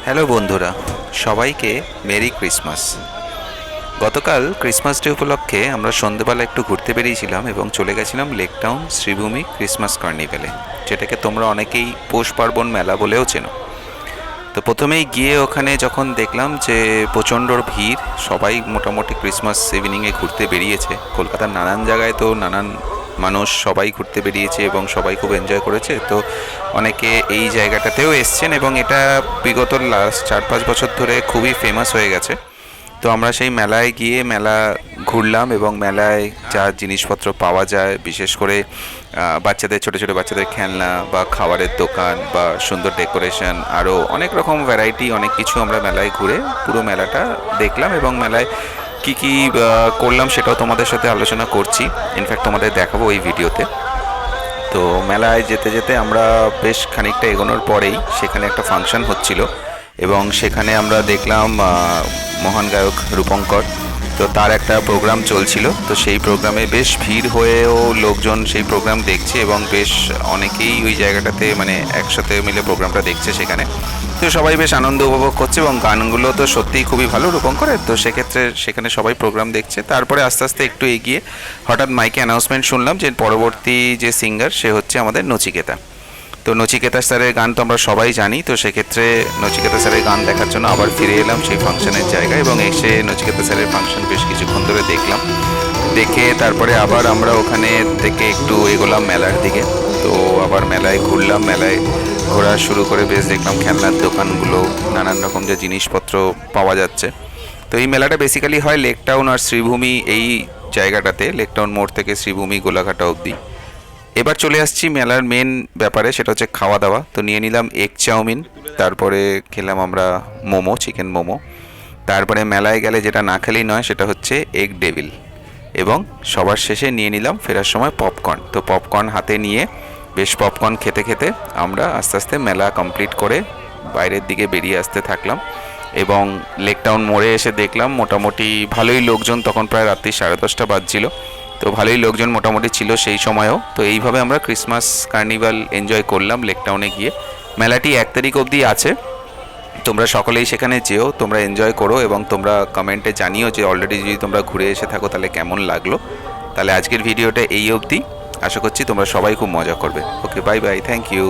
Hello বন্ধুরা, সবাইকে merry Christmas. গতকাল ক্রিসমাস ডে উপলক্ষে আমরা সন্ধ্যেবেলা একটু ঘুরতে বেরিয়েছিলাম এবং চলে গেছিলাম লেক টাউন শ্রীভূমি ক্রিসমাস কার্নিভ্যালে, যেটাকে তোমরা অনেকেই পৌষ পার্বণ মেলা বলেও চেনো। তো প্রথমেই গিয়ে ওখানে যখন দেখলাম যে প্রচণ্ড ভিড়, সবাই মোটামুটি ক্রিসমাস ইভিনিংয়ে ঘুরতে বেরিয়েছে। কলকাতার নানান জায়গায় তো নানান মানুষ সবাই ঘুরতে বেরিয়েছে এবং সবাই খুব এনজয় করেছে। তো অনেকে এই জায়গাটাতেও এসছেন এবং এটা বিগত লাস্ট 4-5 বছর ধরে খুবই ফেমাস হয়ে গেছে। তো আমরা সেই মেলায় গিয়ে মেলা ঘুরলাম এবং মেলায় যা জিনিসপত্র পাওয়া যায়, বিশেষ করে বাচ্চাদের ছোটো ছোটো বাচ্চাদের খেলনা বা খাবারের দোকান বা সুন্দর ডেকোরেশন, আরও অনেক রকম ভ্যারাইটি অনেক কিছু আমরা মেলায় ঘুরে পুরো মেলাটা দেখলাম এবং মেলায় কী কী করলাম সেটাও তোমাদের সাথে আলোচনা করছি। ইনফ্যাক্ট তোমাদের দেখাবো এই ভিডিওতে। তো মেলায় যেতে যেতে আমরা বেশ খানিকটা এগোনোর পরেই সেখানে একটা ফাংশন হচ্ছিল এবং সেখানে আমরা দেখলাম মহান গায়ক রূপঙ্কর। তো তার একটা প্রোগ্রাম চলছিল, তো সেই প্রোগ্রামে বেশ ভিড় হয়েও লোকজন সেই প্রোগ্রাম দেখছে এবং বেশ অনেকেই ওই জায়গাটাতে মানে একসাথে মিলে প্রোগ্রামটা দেখছে সেখানে। তো সবাই বেশ আনন্দ উপভোগ করছে এবং গানগুলো তো সত্যিই খুবই ভালো রূপঙ্করের। তো সেক্ষেত্রে সেখানে সবাই প্রোগ্রাম দেখছে। তারপরে আস্তে আস্তে একটু এগিয়ে হঠাৎ মাইকে অ্যানাউন্সমেন্ট শুনলাম যে পরবর্তী যে সিঙ্গার সে হচ্ছে আমাদের নচিকেতা। তো নচিকেতা স্যারের গান তো আমরা সবাই জানি। তো সেক্ষেত্রে নচিকেতা স্যারের গান দেখার জন্য আবার ফিরে এলাম সেই ফাংশনের জায়গায় এবং এসে নচিকেতা স্যারের ফাংশন বেশ কিছুক্ষণ ধরে দেখলাম। দেখে তারপরে আবার আমরা ওখানে থেকে একটু এগোলাম মেলার দিকে। তো আবার মেলায় ঘুরলাম, মেলায় ঘোরা শুরু করে বেশ দেখলাম খেলনার দোকানগুলো, নানান রকম যে জিনিসপত্র পাওয়া যাচ্ছে। তো এই মেলাটা বেসিক্যালি হয় লেক টাউন আর শ্রীভূমি এই জায়গাটাতে, লেক টাউন মোড় থেকে শ্রীভূমি গোলাঘাটা অবধি। এবার চলে আসছি মেলার মেন ব্যাপারে, সেটা হচ্ছে খাওয়া দাওয়া। তো নিয়ে নিলাম এগ চাউমিন, তারপরে খেলাম আমরা মোমো, চিকেন মোমো। তারপরে মেলায় গেলে যেটা না খেলেই নয় সেটা হচ্ছে এগ ডেভিল, এবং সবার শেষে নিয়ে নিলাম ফেরার সময় পপকর্ন। তো পপকর্ন হাতে নিয়ে বেশ পপকর্ন খেতে খেতে আমরা আস্তে আস্তে মেলা কমপ্লিট করে বাইরের দিকে বেরিয়ে আসতে থাকলাম এবং লেক টাউন মোড়ে এসে দেখলাম মোটামুটি ভালোই লোকজন, তখন প্রায় রাত্রি 10:30 বাজছিল। তো ভালোই লোকজন মোটামুটি ছিল সেই সময়ও। তো এইভাবে আমরা ক্রিসমাস কার্নিভাল এনজয় করলাম লেক টাউনে গিয়ে। মেলাটি 1 তারিখ অবধি আছে, তোমরা সকলেই সেখানে যেও, তোমরা এনজয় করো এবং তোমরা কমেন্টে জানিও যে অলরেডি যদি তোমরা ঘুরে এসে থাকো তাহলে কেমন লাগলো। তাহলে আজকের ভিডিওটা এই অবধি, আশা করছি তোমরা সবাই খুব মজা করবে। ওকে, বাই বাই, থ্যাংক ইউ।